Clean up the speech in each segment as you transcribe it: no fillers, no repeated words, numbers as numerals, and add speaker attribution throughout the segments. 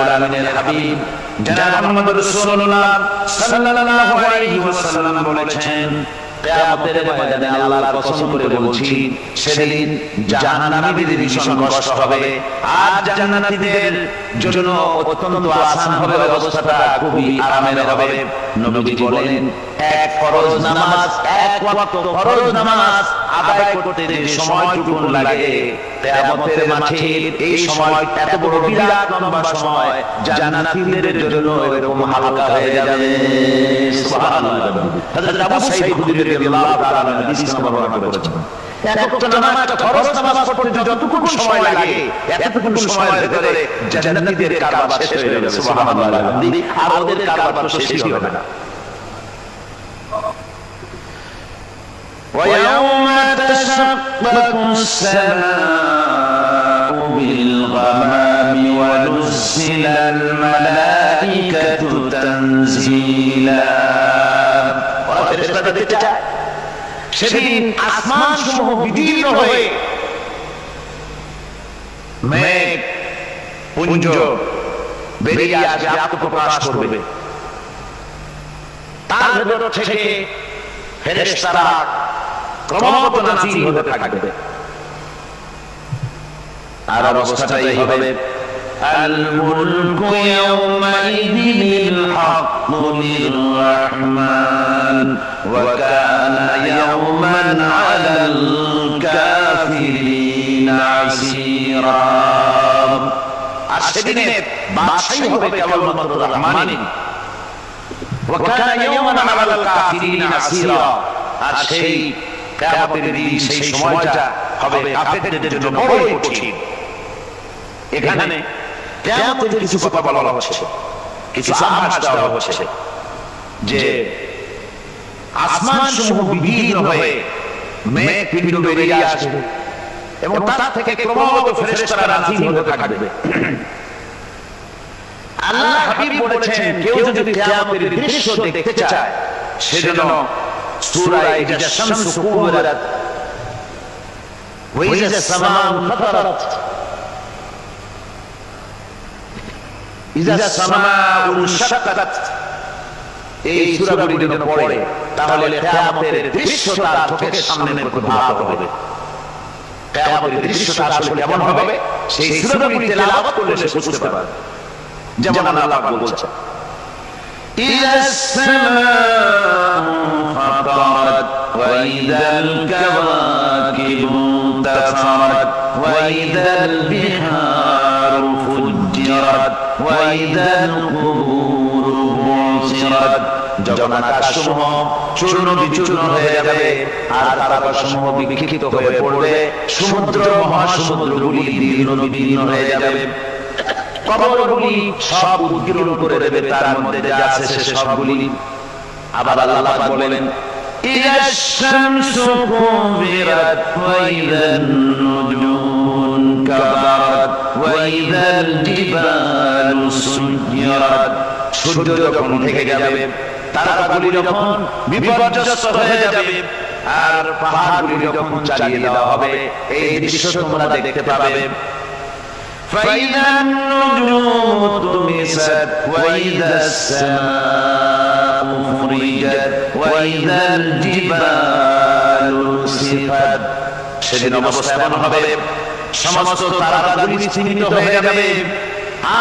Speaker 1: আলামিনের হাবিব জনাব মুহাম্মদ রাসূলুল্লাহ সাল্লাল্লাহু আলাইহি ওয়াসাল্লাম বলেছেন, কিয়ামতের ময়দানে আল্লাহর কসম করে বলছি, সেদিন জাহান্নামীদের ভীষণ কষ্ট হবে, আর জান্নাতীদের জন্য অত্যন্ত আসান হবে, অবস্থাটা খুবই আরামের হবে। নবীজি বলেন, এক ফরজ নামাজ, এক ওয়াক্ত ফরজ নামাজ আদায় করতে যে সময়টুকু লাগে, কিয়ামতের মাঠের এই সময় এত বড় বিরাট লম্বা সময় জান্নাতীদের জন্য এরকম হালকা হয়ে যাবে। সুবহানাল্লাহ। হযরত আবু সাঈদ খুদরি রাদিয়াল্লাহু তাআলা হাদিস বর্ণনা করেছেন, এক ওয়াক্ত নামাজ, ফরজ নামাজ পড়তে যতটুকু সময় লাগে, এতটুকু সময়ের ভিতরে জান্নাতীদের কারবার শেষ হয়ে যাবে। সুবহানাল্লাহ। আর ওদের কারবার শেষই হবে না। ويوم تشقق السماء بالغمام ونزل الملائكة تنزيلا। সেদিন আসমান সমূহ বিদীর্ণ হয়ে মেঘ পুঞ্জ বেরিয়ে আসবে, আত্মপ্রকাশ করবে। তার ভেতর থেকে ফেরেশতারা ক্রমাগত নাযিল হতে থাকবে, আর অবস্থাটাই হবে আল মুলকু ইয়াওমাইযিল হাক্কু লিররহমান ওয়া কানা ইয়াওমান আলাল কাফিরিনা আসীরা। আর সেদিনে বাদশাহী হবে কেবলমাত্র রহমানের। ওয়া কানা ইয়াওমান আলাল কাফিরিনা আসীরা। আর সেই কিয়ামতের দিন, সেই সময়টা হবে কাফেরদের জন্য বড় কঠিন। এখানে কিয়ামতের কিছু কথা বলা হচ্ছে, কিছু আভাস দেওয়া হচ্ছে যে আসমান সমূহ বিদীর্ণ হয়ে মেঘ পিণ্ড বেরিয়ে আসবে এবং তার থেকে ক্রমাগত ফেরেশতারা নাযিল হতে থাকবে। আল্লাহ হাবিব বলেছেন, কেউ যদি কিয়ামতের দৃশ্য দেখতে চায়, সেজন্য সূরা ইযা শামসু কুবিরাত ওয়া ইযা সামাউ ফাতারাত, ইযা সামাউ শাক্কাত, এই সূরাগুলি যদি পড়ে, তাহলে কিয়ামতের দৃশ্যটা চোখের সামনে প্রতিভাত হবে। কিয়ামতের দৃশ্যটা আসলে কেমন হবে, সেই সূরাগুলি তেলাওয়াত করলে সে বুঝতে পারবে। যেমন আল্লাহ বলছেন, إذا السماء انفطرت وإذا الكواكب انتثرت وإذا البحار فجرت وإذا القبور بعثرت। যখন আকাশসমূহ চূর্ণ বিচূর্ণ হয়ে যাবে আর তারকাসমূহ বিক্ষিপ্ত হয়ে পড়বে, সমুদ্র মহাসমুদ্রগুলি দীর্ণ বিদীর্ণ হয়ে যাবে, কবরগুলি সব উদ্গীরণ করে দেবে, তার মধ্যে যা আছে সে সবগুলি। আবার আল্লাহ পাক বলেন, ইযাশ শামসু কুবিরাত ওয়া ইযান নুজুমু কাদারাত ওয়া ইযাল জিবালু সুজ্জিরাত। সূর্য যখন ঢেকে যাবে, তারাগুলি যখন বিপর্যস্ত হয়ে যাবে, আর পাহাড়গুলি যখন চালিয়ে দেওয়া হবে, এই দৃশ্য তোমরা দেখতে পাবে। فإذا النجوم طمست وإذا السماء فرجت وإذا الجبال نسفت। সেদিন অবস্থা এমন হবে, সমস্ত তারাগুলি চিহ্নিত হয়ে যাবে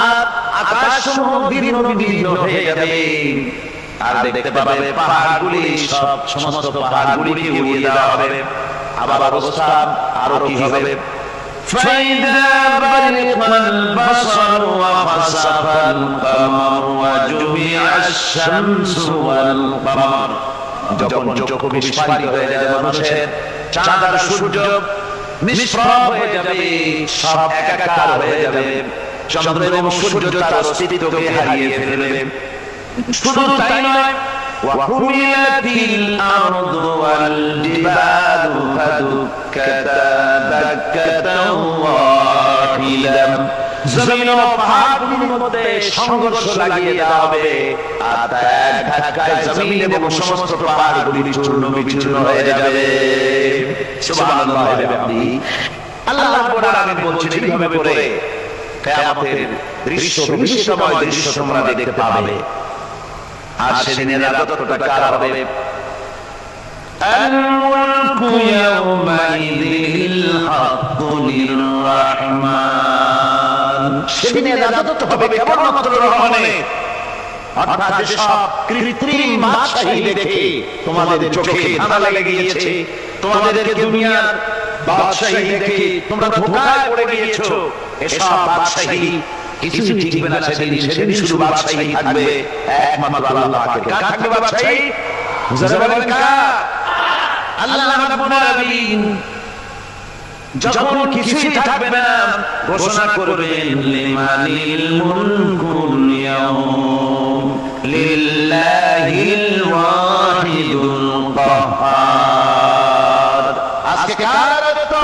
Speaker 1: আর আকাশসমূহ দীর্ণ বিদীর্ণ হয়ে যাবে। আর দেখতে পাবে পাহাড়গুলি, সমস্ত পাহাড়গুলিকে উড়িয়ে দেওয়া হবে। আবার অবস্থা আরো কি হবে, فإذا برق البصر وخسف القمر وجمع الشمس والقمر। যখন চক্ষু বিস্ফারিত হয়ে যাবে মানুষের, চাঁদ আর সূর্য নিষ্প্রভ হয়ে যাবে, সব একাকার হয়ে যাবে, চন্দ্র এবং সূর্য তার অস্তিত্বকে হারিয়ে ফেলবে। শুধু তাই নয়, وحملت الأرض والجبال فدكتا دكة واحدة। জমিন ও পাহাড়গুলির মধ্যে সংঘর্ষ লাগিয়ে দেওয়া হবে, আর এক ধাক্কায় জমিন এবং সমস্ত পাহাড়গুলি চূর্ণ বিচূর্ণ হয়ে যাবে। সুবহানাল্লাহ। আল্লাহ রাব্বুল আলামিন বলছেন এইভাবে করে কিয়ামতের দৃশ্য, বিভীষিকাময় দৃশ্য তোমরা দেখতে পাবে। আর সেদিনের রাজত্বটা কার হবে? الملك يومئذ الحق للرحمن। সেদিনের রাজত্ব হবে কেবলমাত্র রহমানের। অর্থাৎ যেসব কৃত্রিম বাদশাহী দেখে তোমাদের চোখে ধাঁধা লেগে গিয়েছে, তোমাদেরকে দুনিয়ার বাদশাহী দেখে তোমরা ধোঁকায় পড়ে গিয়েছো, এসব বাদশাহী কিছুই টিকবে না সেদিন। সেদিন শুধু বাদশাহী থাকবে একমাত্র আল্লাহ পাকের। কার থাকবে বাদশাহী? যারা বলেন কার? আল্লাহ রাব্বুল আলামিন যখন কিছুই থাকবে না ঘোষণা করবেন লিমানিল মুলকুল ইয়াউম লিল্লাহিল ওয়াহিদুল কাহ্হার। আজকে কার রাজত্ব?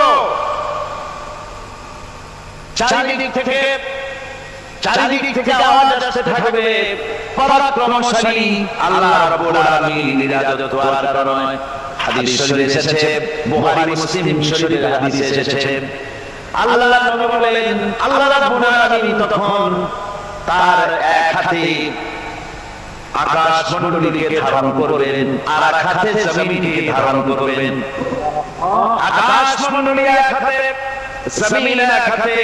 Speaker 1: চারিদিক থেকে আওয়াজ আসতে থাকবে পরাক্রমশালী আল্লাহ রাব্বুল আলামিনের রাজত্ব। আর নয়, হাদিস শরীফে এসেছে, বুখারী মুসলিম শরীফের হাদিসে এসেছে, আল্লাহ নবী বলেন আল্লাহ রাব্বুল আলামিন তখন তার এক হাতে আকাশ মণ্ডলীকে ধারণ করবেন, আর এক হাতে জমিনকে ধারণ করবেন। আকাশ মণ্ডলী এক হাতে, জমিন এক হাতে।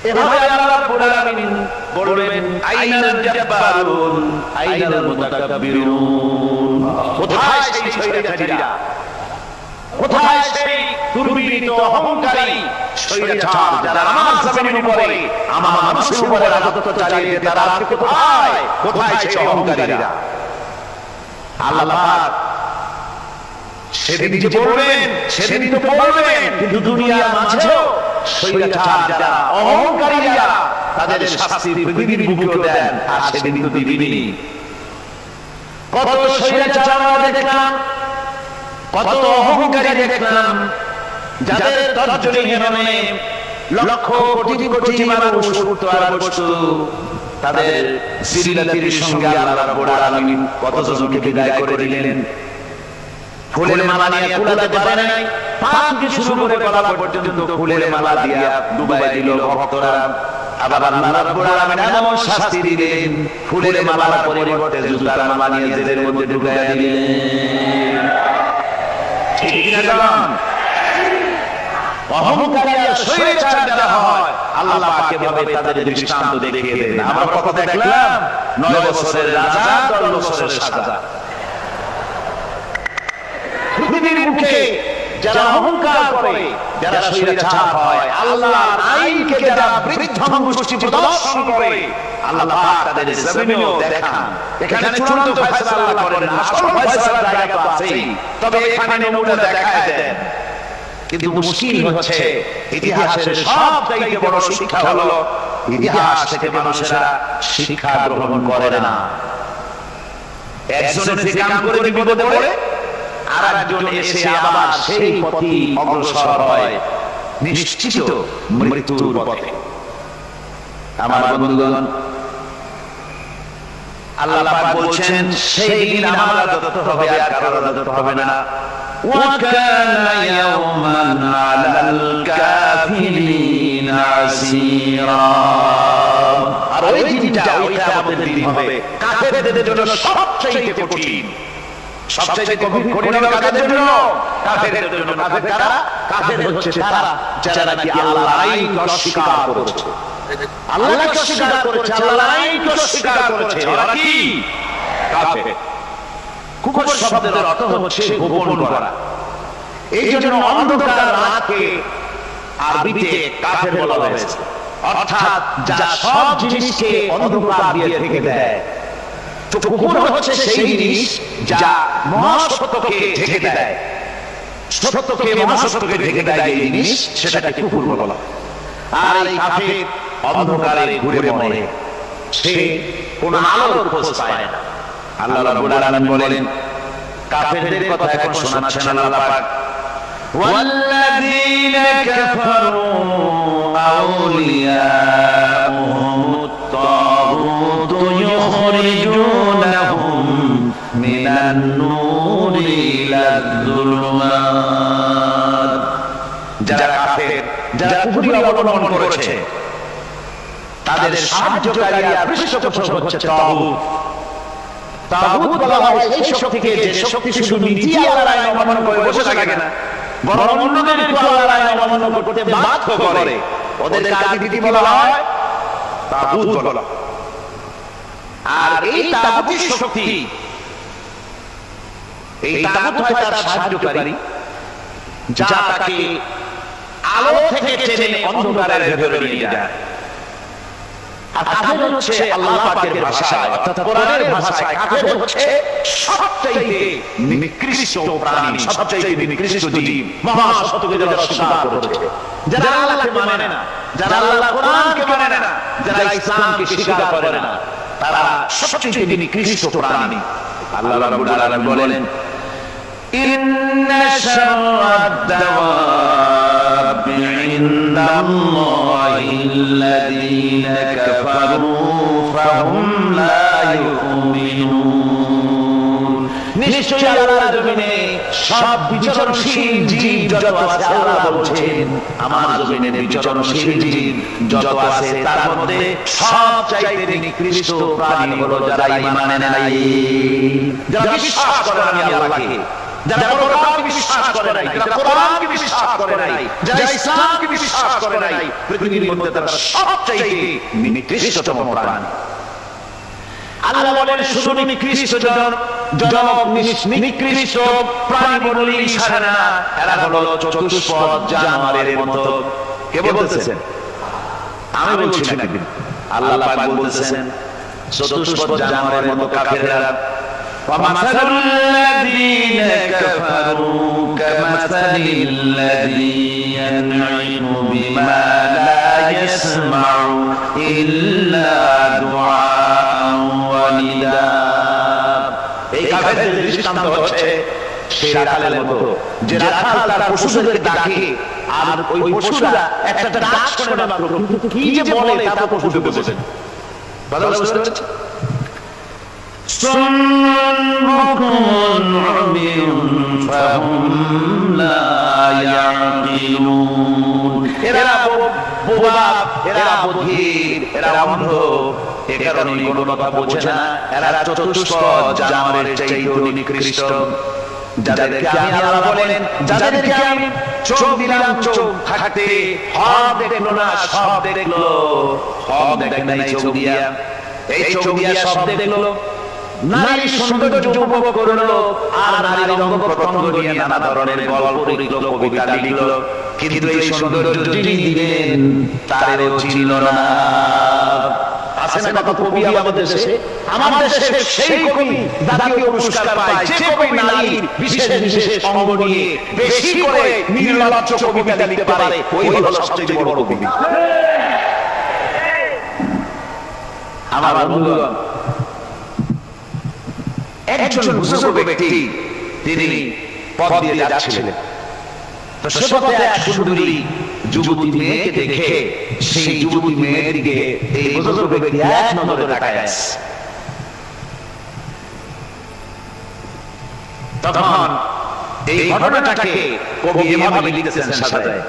Speaker 1: এভাবে আল্লাহ রাব্বুল আলামিন বলবেন আইনাল জাব্বারুন আইনাল মুতাকাব্বিরুন। কোথায় সেই শয়তানিরা? কোথায় সেই দুর্বৃত্ত অহংকারী শয়তান যারা আমার জমিনের উপরে, আমার মানুষের উপরে রাজত্ব চালিয়ে তারা আজকে কোথায়? কোথায় সেই অহংকারীরা? আল্লাহ পাক সেদিন যে বলবেন, সেদিন তো বলবেন, কিন্তু দুনিয়ার মাঝেও শয়তান যারা অহংকারীরা তাদের শাস্তি পৃথিবীর বুকেও দেন, আর সেদিন তো দিবেনই। কত শয়তান আমরা দেখলাম, কত অহংকারী দেখলাম, যাদের তর্জনী হেরণে লক্ষ কোটি কোটি মানুষ উঠতো আর বসতো। তাদের জিল্লাতির সঙ্গে আল্লাহ রাব্বুল আলামিন কতজনকে বিদায় করে দিলেন। ফুলের মালা নিয়ে কুলাতে পারে নাই, পা থেকে শুরু করে গলা পর্যন্ত ফুলের মালা দিয়ে ডুবাই দিল ভক্তরা। আবার আল্লাহ রাব্বুল আলামিন এমন শাস্তি দিলেন, ফুলের মালার পরিবর্তে জুতার মালা নিয়ে জেলের মধ্যে ঢুকাই দিলেন। ঠিক কিনা জানেন? অহংকারী আর শয়তান যারা হয়, আল্লাহ পাক এভাবে তাদের দৃষ্টান্ত দেখিয়ে দেন। আমরা কত দেখলাম, 9 বছরের রাজা 10 বছরের সাজা। পৃথিবীর মুখে যারা অহংকার করে, যারা শয়তান হয়, আল্লাহর আইনকে যারা বৃদ্ধাঙ্গুষ্ঠি প্রদর্শন করে, আল্লাহ পাক তাদের জমিনেও দেখান। এখানে চূড়ান্ত ফয়সালা আল্লাহ করেন, আসল ফয়সালার জায়গা তো আছেই, তবে এখানে নমুনা দেখায় দেন। কিন্তু মুশকিল হচ্ছে ইতিহাসের সবচাইতে বড় শিক্ষা হলো ইতিহাস থেকে মানুষেরা শিক্ষা গ্রহণ করে না। একজনের যে কাম করে বিপদে পড়ে, আর একজন এসে আবার সেই পথে অগ্রসর হয়, নিশ্চিত মৃত্যুর পথে। আমার বন্ধুগণ, আল্লাহ পাক বলছেন সেই দিন আমার রাজত্ব হবে, আর কারো রাজত্ব হবে না। وَكَانَ يَوْمًا عَلَى الْكَافِرِينَ عَسِيرًا। আর ওই দিনটা, ওই কিয়ামতের দিন হবে কাফেরদের জন্য সবচেয়ে কঠিন। সবচেয়ে কঠিন হবে কাদের জন্য? কাফেরদের জন্য। কাফের কারা? কাফের হচ্ছে তারা যারা নাকি আল্লাহর আইনকে অস্বীকার করেছে। আল্লাহকে অস্বীকার করেছে, আল্লাহর আইনকে অস্বীকার করেছে। ওরা কি? কাফের। কুফর শব্দের অর্থ হচ্ছে গোপন করা। এই জন্য অন্ধকার রাতকে আরবিতে কাফের বলা হয়েছে, অর্থাৎ যা সব জিনিসকে অন্ধকার দিয়ে ঢেকে দেয়। তো কুফর হচ্ছে সেই জিনিস যা মহাসত্যকে ঢেকে দেয়, সত্যকে মহাসত্যকে ঢেকে দেয়। এই জিনিস সেটাকে কুফর বলা। আর এই কাফের অন্ধকারে ঘুরে মরে, সে কোন আলোর খোঁজ পায় না। আল্লাহ রাব্বুল আলামিন বলেন, কাফেরদের কথা এখন শোনাচ্ছেন আল্লাহ পাক, ওয়াল্লাযীনা কাফারু আউলিয়াউহুমুত তাগুত ইউখরিজুনাহুম মিনান নূরি ইলায যুলুমাত। যারা কাফের, যারা কুফরি অবলম্বন করেছে, তাদের সাহায্যকারী আর পৃষ্ঠপোষক হচ্ছে তাগুত। তাগুত বলা হয় সেই শক্তিকে যে শক্তি শুধু নিজেই আল্লাহর আইন অমান্য করে বসে থাকে না, বরং অন্যদেরকে আল্লাহর আইন অমান্য করতে বাধ্য করে। ওদের কাজকে কি বলা হয়? তাগুত বলা। আর এই তাগুতের শক্তি, এই তাগুত হয় তার সাহায্যকারী, যা তাকে আলো থেকে টেনে অন্ধকারের ভেতরে নিয়ে যায়। আর কাফের হচ্ছে আল্লাহ পাকের ভাষায় অর্থাৎ কোরআনের ভাষায় কাফের হচ্ছে সবচেয়ে নিকৃষ্ট প্রাণী, সবচেয়ে নিকৃষ্ট জীব, মহা সত্যকে যারা অস্বীকার করেছে, যারা আল্লাহকে মানে না, যারা আল্লাহর কোরআনকে মানে না, যারা ইসলামকে স্বীকার করে না, তারা সবচেয়ে নিকৃষ্ট প্রাণী। আল্লাহ রাব্বুল আলামিন বলেন, ইন্না শাররাদ দাওয়াবি ইনদাল্লাহিল্লাযীনা কাফারু ফাহুম লা ইউমিনুন। নিশ্চয়ই আল্লাহর জমিনে সব বিচরণশীল জীব যত আছে, আল্লাহ বলছেন আমার জমিনে বিচরণশীল জীব যত আছে তার মধ্যে সবচাইতে নিকৃষ্ট প্রাণী হলো যারা ঈমান আনে নাই, যারা বিশ্বাস করে না আল্লাহকে, যারা পরকালকে বিশ্বাস করে নাই, যারা কোরআনকে বিশ্বাস করে নাই, যারা ইসলামকে বিশ্বাস করে নাই, পৃথিবীর মধ্যে তারা সবচাইতে নিকৃষ্টতম প্রাণী। আল্লাহ বলেন শুধু নিকৃষ্ট নিকৃষ্ট প্রাণী বলে ইশারা না, এরা হলো চতুষ্পদ জানোয়ারের মতো। কে বলতেছেন? আমি বলছি না, আল্লাহ পাক বলতেছেন চতুষ্পদ জানোয়ারের মতো কাফেররা। وَمَثَلُ الَّذِينَ كَفَرُوا كَمَثَلِ الَّذِي يَنْعِمُ بِمَا لَا يَسْمَعُ إِلَّا دُعَاءً وَنِدَاءً। এই কাফেরদের দৃষ্টান্ত হচ্ছে সেই রাখালের মতো, যে রাখাল তার পশুদেরকে ডাকে, আর ওই পশুরা একটা ডাক শোনে না মাত্র, কিন্তু কি যে বলে তা পশুদের বোঝে না। কথা বুঝতে পারছেন? এরা বোবা, এরা বধির, এরা অন্ধ, এ কারণে কোনো কথা বোঝে না। এরা চতুষ্পদ জানোয়ারের চাইতেও নিকৃষ্ট। যাদেরকে আমি আল্লাহ বলেন, যাদেরকে আমি চোখ দিলাম, চোখ থাকতে হক দেখলো না, সব দেখলো, হক দেখে নাই চোখ দিয়া, এই চোখ দিয়া সব দেখলো, নারীর সৌন্দর্য উপভোগ করলো, আর নারীর অঙ্গ প্রত্যঙ্গ নিয়ে নানা ধরনের গল্প লিখলো, কবিতা লিখলো, কিন্তু এই সৌন্দর্য যিনি দিলেন তারেও চিনল না। আছে না কত কবি আমাদের দেশে? আমার দেশে সেই কবি জাতীয় পুরস্কার পায় যে কবি নারীর বিশেষ বিশেষ অঙ্গ নিয়ে বেশি করে নির্লজ্জ কবিতা লিখতে পারে, ওই হলো সবচেয়ে বড় কবি। আমার বন্ধুগণ, একজন বুজুর্গ ব্যক্তি তিনি পথ দিয়ে যাচ্ছিলেন, তো সে পথে এক সুন্দরী যুবতী মেয়েকে দেখে সেই যুবতী মেয়ের দিকে এই বুজুর্গ ব্যক্তি এক নজরে তাকায় আছে। তখন এই ঘটনাটাকে কবি এভাবে লিখতেছেন সাজায়,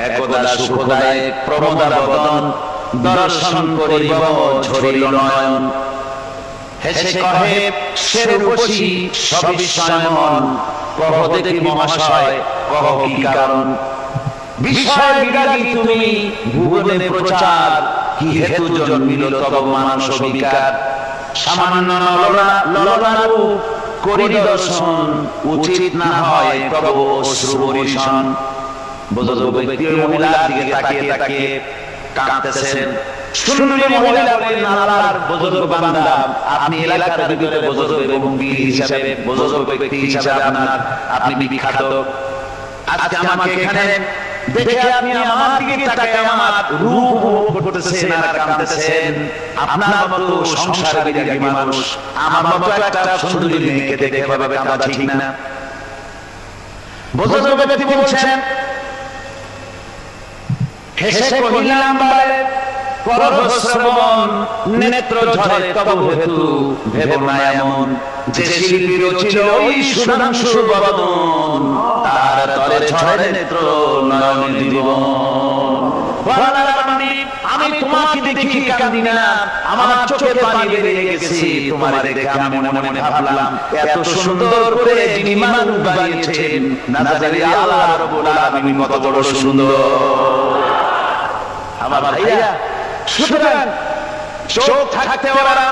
Speaker 1: একদা সুখদায় প্রমোদার বদন দর্শন করিব ঝরিল নয়ন, হেসে কহে সে রূপসী সবিস্ময় মন, কহ দেখি মহাশয় কহ কি কারণ, বিষয় বিরাগী তুমি ভুবনে প্রচার, কি হেতু জন্মিল তব মানস বিকার, সামান্য ললনা রূপ করি দর্শন, উচিত না হয় তব অশ্রু বর্ষণ। বুজুর্গ ব্যক্তি মহিলার দিকে তাকিয়ে তাকিয়ে কাঁদতেছেন। সুন্দরী মহিলা বলেন, আল্লাহর বুজুর্গ বান্দা, আপনি এলাকার ভিতরে বুজুর্গ এবং বীর হিসাবে, বুজুর্গ ব্যক্তি হিসাবে আপনি বিখ্যাত। আজকে আমাকে এখানে দেখে আপনি আমার দিকে তাকিয়ে আমার রূপ উপভোগ করতেছেন আর কাঁদতেছেন। আপনার মতো সংসার বিরাগী মানুষ আমার মতো একটা সুন্দরী মেয়েকে দেখে এভাবে কাঁদা ঠিক না। বুজুর্গ ব্যক্তি বলছেন, হেসে কহিলাম বারে করশ্রবণ, নেত্র ঝরে তব হেতু ভেব না এমন, যে শিল্পীর ছিল ওই সুধাংশু বদন, তার তরে ঝরে নেত্র নয়নের জীবন। আমি তোমাকে দেখি কাঁদি না, আমার চোখে পানি বেরিয়ে গেছে তোমার দেখে। আমি মনে মনে ভাবলাম এত সুন্দর করে যিনি মানুষ বানিয়েছেন নাজারি আল্লাহ রাব্বুল আলামিন কত বড় সুন্দর। আমার ভাইয়া, সুতরাং চোখ থাকতে ওরা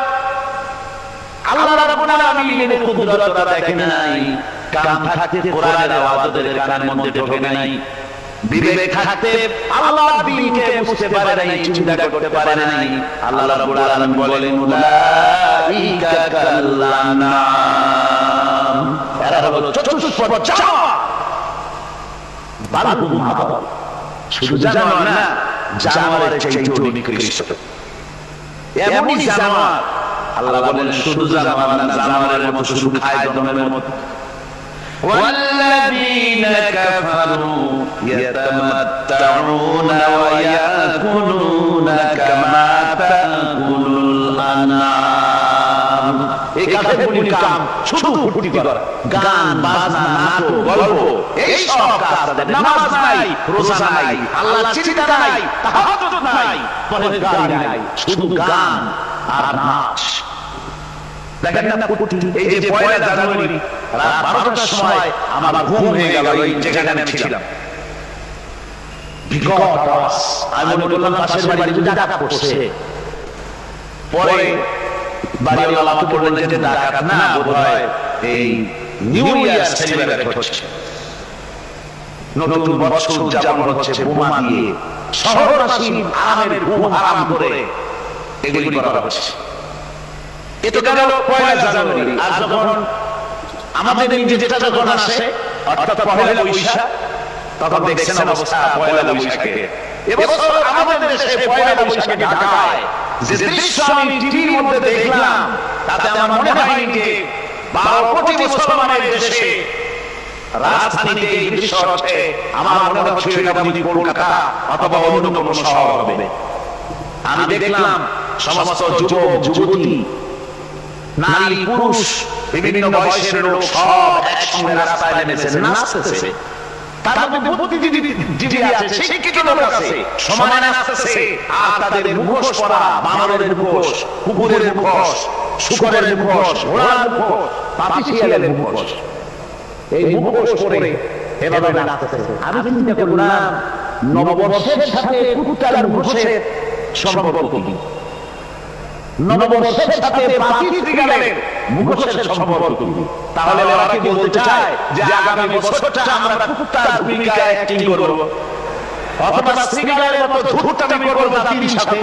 Speaker 1: আল্লাহ রাব্বুল আলামিনের কুদরতটা দেখে নাই, কান থাকতে কোরআনের আওয়াজ ওদের কানের মধ্যে ঢোকে নাই, বিবেক থাকতে আল্লাহর দ্বীনকে বুঝতে পারে নাই, চিন্তা করতে পারে নাই। আল্লাহ রাব্বুল আলামিন বলেন উলাইকা কাল্লানাম, এরা হলো চতুষ্পদ জানোয়ার, বালহুম আদাল, শুধু জানোয়ার না, জানোয়ারের চাইতেও নিকৃষ্ট। এমনই জানোয়ার, আল্লাহ বলেন শুধু জানোয়ার না, জানোয়ারের মতো শুধু খায় দমের মতো। والذين كفروا يتمتعون ويأكلون كما تأكل الأنعام। এই কাফেরদের কাম শুধু ফুটি করা, গান বাজনা নাটক গল্প, এই সব কাজ তাদের। নামাজ নাই, রোজা নাই, আল্লাহর চিন্তা নাই, তাহাজ্জুদ নাই, পরহেজগারি নাই, শুধু গান আর নাচ। দেখেন না কুটি, এই যে পয়লা জানুয়ারি রাত 12টার সময় আমার ঘুম হয়ে গেল এই যেখানে আমি ছিলাম। বিকট আওয়াজ, আমি মনে করলাম পাশের বাড়িতে ডাকা পড়ছে। পরে বাড়িওয়ালা আমাকে বললেন যে ডাকাত না, বোধহয় এই নিউ ইয়ার সেলিব্রেট হচ্ছে, নতুন বছর উদযাপন হচ্ছে বোমা দিয়ে, শহরবাসী আরামের ঘুম হারাম করে এগুলি করা হচ্ছে। এটা গেল পয়লা জানুয়ারি। আর যখন আমাদের যেটা যখন আসে অর্থাৎ পয়লা বৈশাখ, তখন দেখছেন অবস্থা পয়লা বৈশাখে। এবছর আমাদের দেশে পয়লা বৈশাখে ঢাকায় যে দৃশ্য আমি টিভির মধ্যে দেখলাম, তাতে আমার মনে হয়নি যে 12 কোটি মুসলমানের দেশে রাজধানীতে এই দৃশ্য হচ্ছে। আমার মনে হচ্ছে এটা বুঝি কলকাতা অথবা অন্য কোনো শহর হবে। আমি দেখলাম সমস্ত যুবক যুবতী, নারী পুরুষ, বিভিন্ন বয়সের লোক সব একসঙ্গে রাস্তায় নেমেছে, নাচতেছে। তার মধ্যে বুদ্ধিজীবী আছে, শিক্ষিত লোক আছে, সমানে নাচতেছে। আর তাদের মুখোশ পরা, বানরের মুখোশ, কুকুরের মুখোশ, শূকরের মুখোশ, ঘোড়ার মুখোশ, পাপিশিয়ালের মুখোশ, এই মুখোশ পরে এভাবে নাচতেছে। আমি চিন্তা করলাম নববর্ষের সাথে কুকুরের মুখোশের সম্পর্ক কি? নববর্ষের সাথে পাপিশিয়ালের মুখোশের সম্পর্ক কি? তাহলে ওরা কি বলতে চায় যে আগামী বছরটা আমরা কুকুরটার ভূমিকায় অ্যাক্টিং করব, অথবা সিগারের মতো ধূর্তামি করব জাতির সাথে?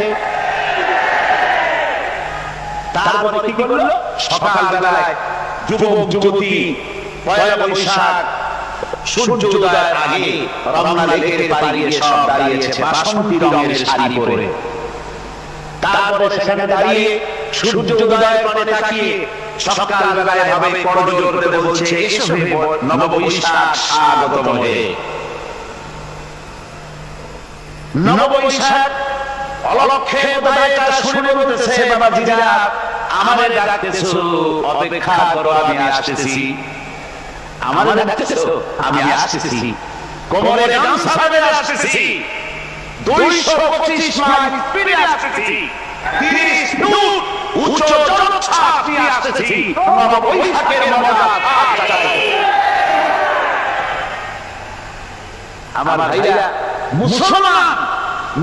Speaker 1: তারপরে কি করলো? সকালবেলায় যুবক যুবতী পয়লা বৈশাখ সূর্যোদয়ের আগে রমনা লেকের পাড়ে সব দাঁড়িয়েছে বাসন্তী রঙের শাড়ি পরে। তারপরে সেখানে দাঁড়িয়ে সূর্যোদয়ের পানে তাকিয়ে সকালবেলায় ভাবে করজোড় করে বলছে, এসো হে নববৈশাখ স্বাগতম হে। নববৈশাখ অলক্ষে উদয়টা শুনে বলতেছে, বাবাজিরা আমাদের ডাকতেছো, অপেক্ষা করো, আমি আসতেছি। আমাদের ডাকতেছো, আমি আসতেছি। কোমরে গামছা বেঁধে আসতেছি, 225 মাইল স্পিডে আসতেছি, 30 ফুট উচ্চ জলোচ্ছ্বাস নিয়ে আসতেছি। নববৈশাখের মজা আমার ভাইরা, মুসলমান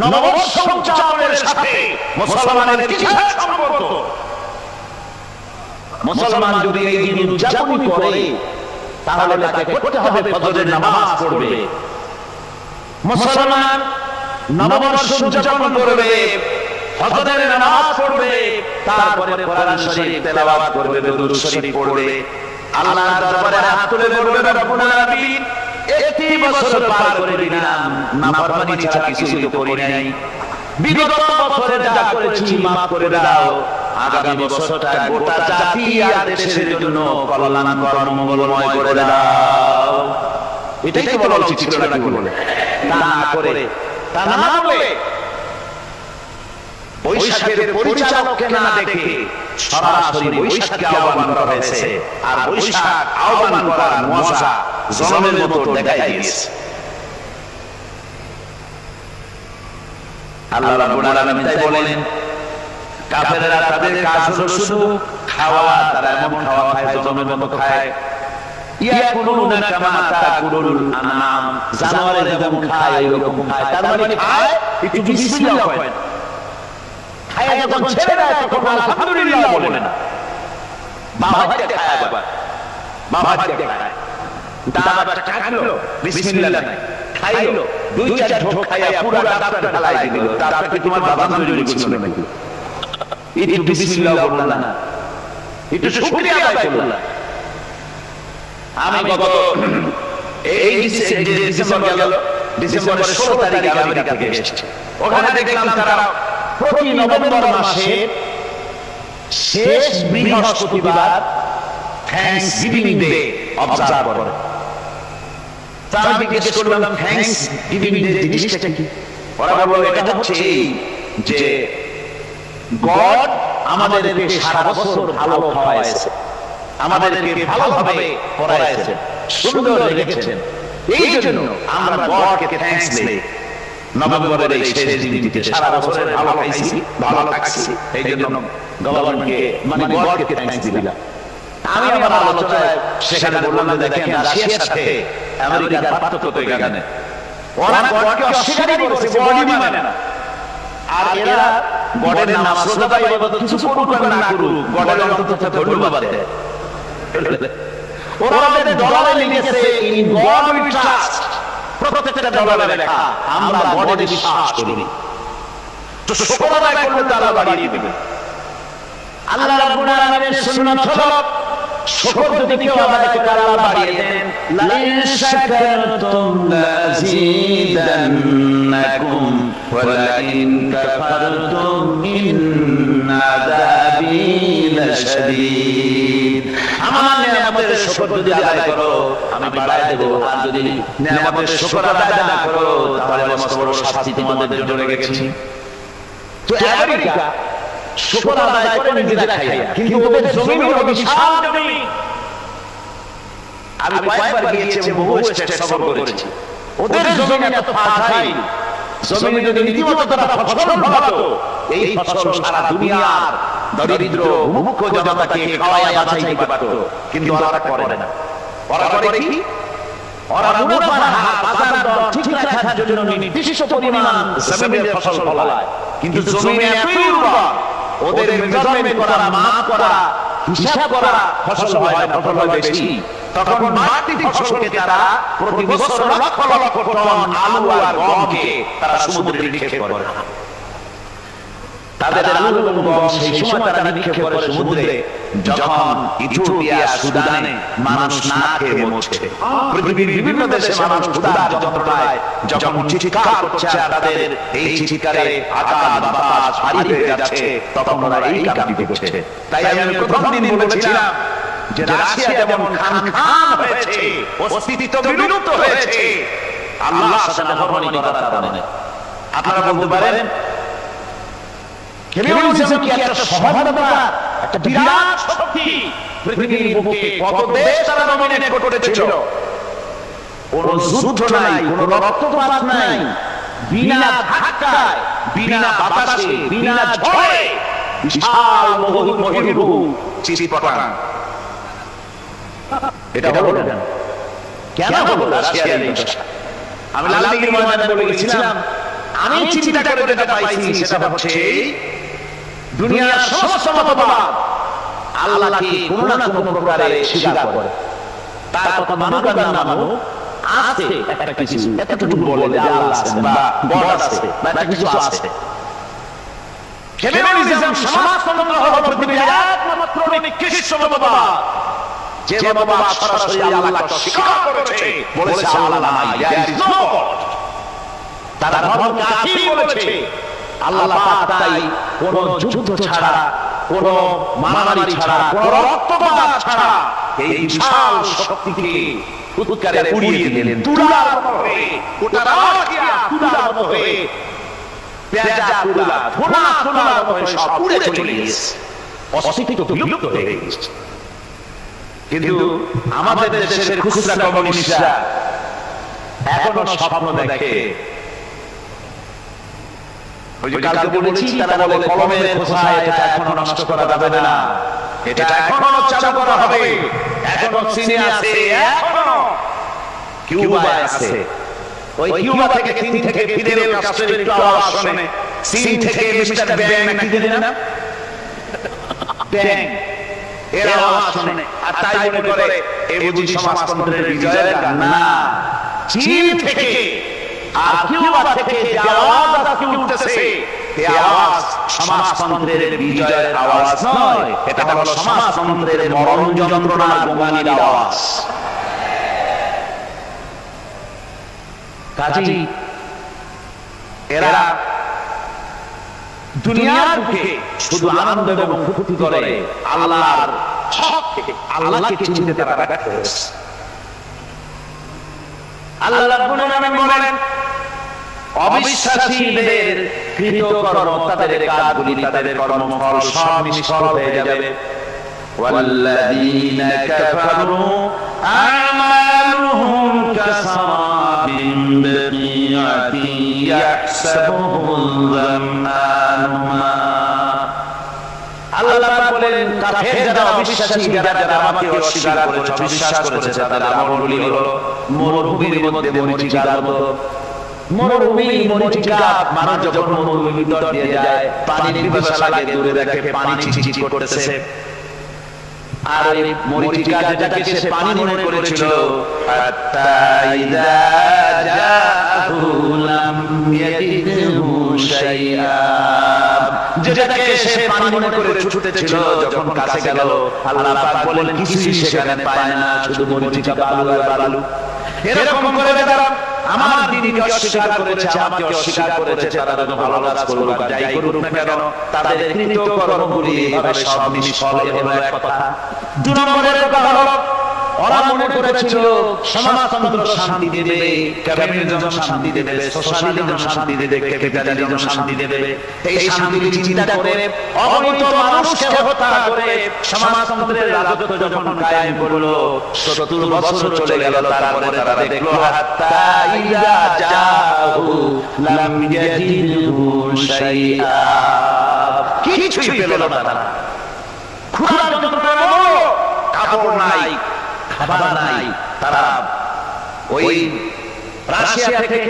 Speaker 1: নববর্ষ উদযাপনের সাথে মুসলমানের কিসের সম্পর্ক? মুসলমান যদি এই দিন উদযাপন করে তাহলে তাকে করতে হবে ফজরের নামাজ পড়বে। মুসলমান নববর্ষ উদযাপন করবে, ফজরের নামাজ পড়বে, তারপরে কোরআন শরীফ তেলাওয়াত করবে, দরুদ শরীফ পড়বে, আল্লাহর দরবারে হাত তুলে বলবে, রব্বুল আলামিন একটি বছর পার করে দিলাম, নাফরমানি ছাড়া কিছুই তো করি নাই, বিগত বছরে যা করেছি মাফ করে দাও, আগামী বছরটা গোটা জাতি আর দেশের জন্য কল্যাণকর মঙ্গলময় করে দাও। এটাই তো বলা উচিত ছিল নাকি? বলে তা না করে, তা না বলে বৈশাখের পরিচালককে না দেখে সরাসরি বৈশাখকে আহ্বান করা হয়েছে। আর বৈশাখ আহ্বান করার মজা জনমের মতো দেখাই দিয়েছে। আল্লাহ রাব্বুল আলামিন তাই বলেন, কাফেররা তাদের কাজ হলো শুধু খাওয়া, তারা এমন খাওয়া খায় জনমের মতো খায়। ইয়াকুলুনা কামা তাকুলুল আনাম, জানোয়ার যেমন খায় এরকম খায়। তার মানে খায় একটু বিসমিল্লাহ কয় না, খায় যখন ছেড়ে দেয় তখন আলহামদুলিল্লাহ বলে না, বাবা খায় আবার বাবা খায়, দাবা খাইলো বিসমিল্লাহ নাই, খাইলো দুই চার ঢোক খাইয়া পুরো দাঁতটা ঢালাই দিল, তারপর কি তোমার বাবা তৈরি করছিল নাকি? একটু বিসমিল্লাহ বললা না, একটু শুকরিয়া আদায় করলা। আমি গত এই ডিসেম্বর গেল, ডিসেম্বরের 16 তারিখে আমেরিকা থেকে এসেছি। ওখানে দেখলাম তারা প্রতি নভেম্বর মাসে শেষ বৃহস্পতিবার থ্যাঙ্কস গিভিং ডে অবজার্ভ করে। তারা জিজ্ঞেস করলাম থ্যাঙ্কস গিভিং ডে জিনিসটা কি? ওরা বলল এটা হচ্ছে এই যে গড আমাদেরকে সারা বছর ভালো খাওয়াইছে, আমাদেরকে ভালোভাবে পড়াইছেন, সুন্দর রেখেছেন, এই জন্য আমরা গডকে থ্যাঙ্কস দেই নভেম্বরের এই শেষ দিনটিতে। সারা বছরের ভালো খাইছি, ভালো থাকছি, এই জন্য গভর্নমেন্টকে মানে গডকে থ্যাঙ্কস দিলাম। আমি আমার আলোচনায় সেখানে বললাম যে দেখেন রাশিয়ার সাথে আমেরিকার পার্থক্য তো এখানে, ওরা গডকে অস্বীকারই করেছে, গডই মানে না। আর এরা গডের নাম শ্রদ্ধা পাই কিছু করুক আর না করুক, গডের অন্তত ধন্যবাদ দেয়। ওরা ওদের ডলারে লিখেছে ইন গড উই ট্রাস্ট, প্রত্যেকটা ডলারে লেখা আমরা গডে বিশ্বাস করি। তো শুকর আদায় করলে তো আল্লাহ বাড়িয়ে দিবেন। আল্লাহ রাব্বুল আলামিনের সুন্নাত হলো শুকর যদি কেউ আদায় করে আল্লাহ বাড়িয়ে দেন। লাইন শাকারতুম লাযীদান্নাকুম ওয়া লাইন কাফারতুম ইন্না আযাবী লাশাদীদ। আমার নিয়ামতের শুকর যদি আদায় করো আমি বাড়ায় দেব, আর যদি নিয়ামতের শুকর আদায় না করো তাহলে মস্ত বড় শাস্তি তোমাদের জন্য রেখেছি। তো আমেরিকা শুকর আদায় করে নিজেরা খাইয়া, কিন্তু ওদের জমি হলো বিশাল জমি। আমি কয়েকবার গিয়েছি, বহু স্টেট সফর করেছি। ওদের জমি এত ফার্টাইল, জমি যদি রীতিমতো তারা ফসল ফলাতো, এই ফসল সারা দুনিয়ার দরিদ্র মুমুক্ষ জনতাকে খাওয়ায়া বাঁচাই দিতে পারত। কিন্তু ওরা করে না। ওরা করে কি? ওরা মুনাফার হার, বাজার দর ঠিক রাখার জন্য নির্দিষ্ট পরিমাণ জমিনের ফসল ফলায়, কিন্তু জমি এতই উর্বর ওদের মেজারমেন্ট করা, মাপ করা, হিসাব করা ফসল হয় না, ফসল হয় বেশি। তখন মাটি ফসলকে তারা প্রতি বছর লক্ষ লক্ষ টন আলু আর গমকে তারা সমুদ্রে নিক্ষেপ করে। তাদের আলু এবং গম সেই সময় তারা নিক্ষেপ করে সমুদ্রে যখন ইথিওপিয়া, সুদানে মানুষ না খেয়ে মরছে। পৃথিবীর বিভিন্ন দেশে মানুষ ক্ষুধার যন্ত্রণায় যখন চিৎকার করছে, আর তাদের এই চিৎকারে আকাশ বাতাস ভারী হয়ে যাচ্ছে, তখন ওরা এই কাজটি করছে। তাই আমি প্রথম দিন বলেছিলাম যে রাশিয়া যেমন খান খান হয়েছে, অস্তিত্ব বিলুপ্ত হয়েছে, আল্লাহর সাথে নাফরমানি করার কারণে। আপনারা বলতে পারেন কমিউনিজম কি একটা সহজ ব্যাপার? একটা বিরাট শক্তি পৃথিবীর বুকে কত দেশ তারা ডমিনেট করেছিল। কোন যুদ্ধ নাই, কোন রক্তপাত নাই, বিনা ধাক্কায়, বিনা বাতাসে, বিনা ঝড়ে বিশাল মহিরুহ চিৎপটাং। এটা হলো কেন? কেন হলো রাশিয়ার এই দশা? আমি লালদিঘির ময়দানে বলে গেছিলাম, আমি চিন্তা করে যেটা পাইছি সেটা হচ্ছে দুনিয়ার সমস্ত মতবাদ আল্লাহকে কোনো না কোনো প্রকারে স্বীকার করে। তার কথা মানুক আর না মানুক, আছে একটা কিছু, এতটুকু বলে যে আল্লাহ আছে বা গড আছে বা একটা কিছু আছে। কমিউনিজম সমাজতন্ত্র হলো পৃথিবীর একমাত্র নিকৃষ্ট মতবাদ, যে মতবাদ সরাসরি আল্লাহকে স্বীকার করেছে, বলেছে আল্লাহ নাই, there is no God। তারা ধর্ম কাফির বলেছে। আল্লাহ পাক তাই কোন যুদ্ধ ছাড়া, কোন মারামারি ছাড়া, কোন রক্তপাত ছাড়া এই বিশাল শক্তিকে উৎকারে উড়িয়ে দিলেন, তুলার মতো হয়ে, গোটা রাশিয়া তুলার মতো হয়ে, পেঁজা তুলা, ধোলা তুলার মতো হয়ে সব উড়ে চলে গেছে, অস্তিত্ব বিলুপ্ত হয়ে গেছে। কিন্তু আমাদের দেশের খুচরা ওই যে কালকে বলেছি তারা বলে কলমের খোসায় এটা এখনো নষ্ট করা যাবে না, এটা এখনো চালু করা হবে, এখনো চীনে আছে, এখনো কিউবায় আছে। ওই কিউবা থেকে চীন থেকে ফিদেল কাস্ট্রোর একটু আওয়াজ শুনে, চীন থেকে মিস্টার ব্যাং নাকি দিলেন না, ব্যাং এর আওয়াজ শুনে আর তাই মনে করে এই বুঝি সমাজতন্ত্রের বিজয়ের গান। না, চীন থেকে আর কিউবা থেকে যে আওয়াজ আজকে উঠতেছে, এই আওয়াজ সমাজতন্ত্রের বিজয়ের আওয়াজ নয়, এটা হলো সমাজতন্ত্রের মরণ যন্ত্রণার গোমানির আওয়াজ। কাজী এরা দুনিয়ার বুকে শুধু আনন্দ এবং ফুর্তি করে, আল্লাহর হক থেকে আল্লাহকে চিনতে তারা ব্যর্থ হয়েছে। আল্লাহ রাব্বুল আলামিন বলেন, অবিশ্বাসীদের কৃতকর্ম, তাদের কাজগুলি, তাদের কর্মফল সব নিষ্ফল হয়ে যাবে। ওয়াল্লাযীনা কাফারু আমালুহুম কাসারাবিন বিকিআতিন ইয়াহসাবুহুল যামআনু মা। আল্লাহ পাক বলেন, কাফের যারা, অবিশ্বাসী যারা আমাকে অস্বীকার করেছে, অবিশ্বাস করেছে, তাদের আমলগুলি হলো মরুভূমির মধ্যে মরীচিকার মতো। মরুভূমি মরীচিকা, মানুষ যখন মরুভূমির ভিতর দিয়ে যায়, পানির পিপাসা লাগে, দূরে দেখে পানি চিচিচ করতেছে, আর এই মরীচিকা যেটাকে সে পানি মনে করেছিল, হাত্তা ইযা জাআহু লাম ইয়াজিদহু শাইআ, যেটাকে সে পানি মনে করে ছুটেছিল, যখন কাছে গেল আল্লাহ পাক বলেন কিছুই সেখানে পায় না, শুধু মরীচিকা, বালু আর বালু। এরকম করে যারা আমার দিনকে অস্বীকার করেছে, আমাকে অস্বীকার করেছে, তারা যত ভালো কাজ করুক আর যাই করুক না কেন, তাদের কৃতকর্মগুলি এভাবে সব নিষ্ফল। এ হলো এক কথা। দুই নম্বরের কথা হলো, ওরা মনে করেছিল সমাজতন্ত্র শান্তি দেবে, কমিউনিজম শান্তি দেবে, সোশ্যালিজম শান্তি দেবে, ক্যাপিটালিজম শান্তি দেবে। এই শান্তির চিন্তা করে অগণিত মানুষকে হত্যা করে সমাজতন্ত্রের রাজত্ব যখন কায়েম করলো, ৭০ বছর চলে গেল, তারপরে তারা দেখলো হাত্তা ইযা জাআহু লাম ইয়াজিদহু শাইআ, কিছুই পেল না তারা। ক্ষুধার যন্ত্রণা হলো, কাপড় নাই, খাবার নাই। তারা ওই রাশিয়া থেকে,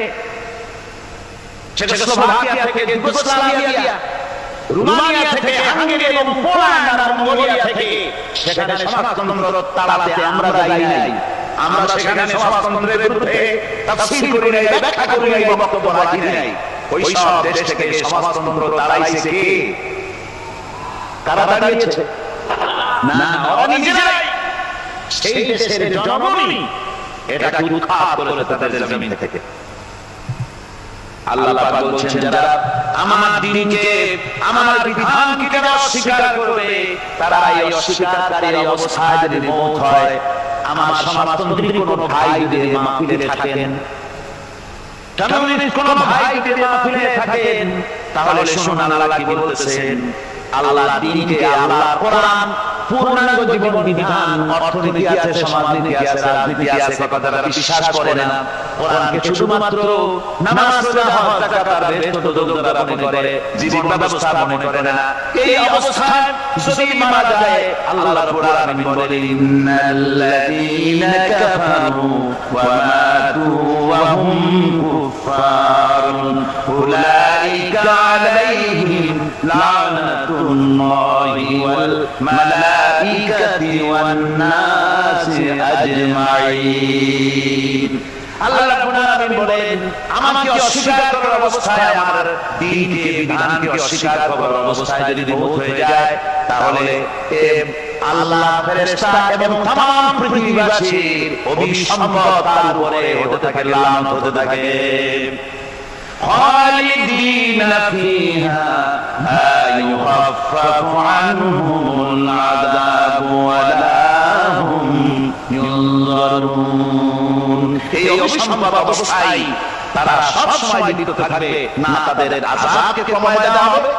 Speaker 1: চেকোস্লোভাকিয়া থেকে, যুগোস্লাভিয়া, রোমানিয়া থেকে, হাঙ্গেরি এবং পোল্যান্ড আর মঙ্গোলিয়া থেকে সেখানে সমাজতন্ত্র তাড়াতে আমরা যাই নাই। আমরা সেখানে সমাজতন্ত্রের বিরুদ্ধে তাফসীর করি নাই, ব্যাখ্যা করি নাই, বক্তব্য রাখি নাই। ওই সব দেশ থেকে সমাজতন্ত্র তাড়াইছে কে? কারা দাঁড়িয়েছে? না, ওরা নিজেরাই। সেই দেশের জনগণই এটাকে উৎখাত করেছে তাদের জমিন থেকে। আল্লাহ পাক বলছেন, যারা আমার দ্বীনকে, আমার বিধানকে যারা অস্বীকার করবে, তারা এই অস্বীকারী অবস্থায় যদি মওত হয়, আমার সমাজতন্ত্রী কোনো ভাই যদি মাহফিলে থাকেন, কমিউনিস্ট কোনো ভাই যদি মাহফিলে থাকেন, তাহলে শুনুন আল্লাহ কি বলতেছেন। আল্লাহ দ্বীনকে, আল্লাহ কোরআন পূর্ণাঙ্গ জীবন বিধান, অর্থনীতি আছে, সমাজনীতি আছে, রাজনীতি আছে, কথা তারা বিশ্বাস করে না। কোরআনকে শুধুমাত্র নামাজ, রোজা, হজ, যাকাত আর বেহেশত যোগ্যতা মনে করে, জীবন ব্যবস্থা মনে করে না। এই অবস্থায় যদি মারা যায়, আল্লাহ রাব্বুল আলামিন বলেন, ইন্নাল্লাযীনা কাফারু ওয়া মাতু ওয়া হুম কুফফারুন উলাইকা আলাইহিম লানাতুল্লাহি ওয়াল মালাইকাতি ওয়ান নাসি আজমাইন। আল্লাহ রাব্বুল আলামিন বলেন, আমাকে অস্বীকার করার অবস্থায়, আমার দ্বীনকে, বিধানকে অস্বীকার করার অবস্থায় যদি মওত হয়ে যায়, তাহলে আল্লাহ, ফেরেশতা এবং तमाम পৃথিবীবাসীর অভিসম্পাদ তার উপরে হতে থাকে, লানত হতে থাকে। খালিদিনা ফিহা লা ইউখাফফাফু আনহুমুল আযাবু ওয়া লা হুম ইউনজারুন। এই অভিসম্পাদ অবস্থায় তারা সব সময় জীবিত থাকবে, না তাদের আযাবকে কমায় দেওয়া হবে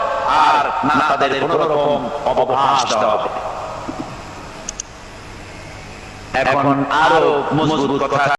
Speaker 1: আর না তাদের কোনো রকম অবকাশ দেওয়া হবে। এখন আরো মজবুত কথা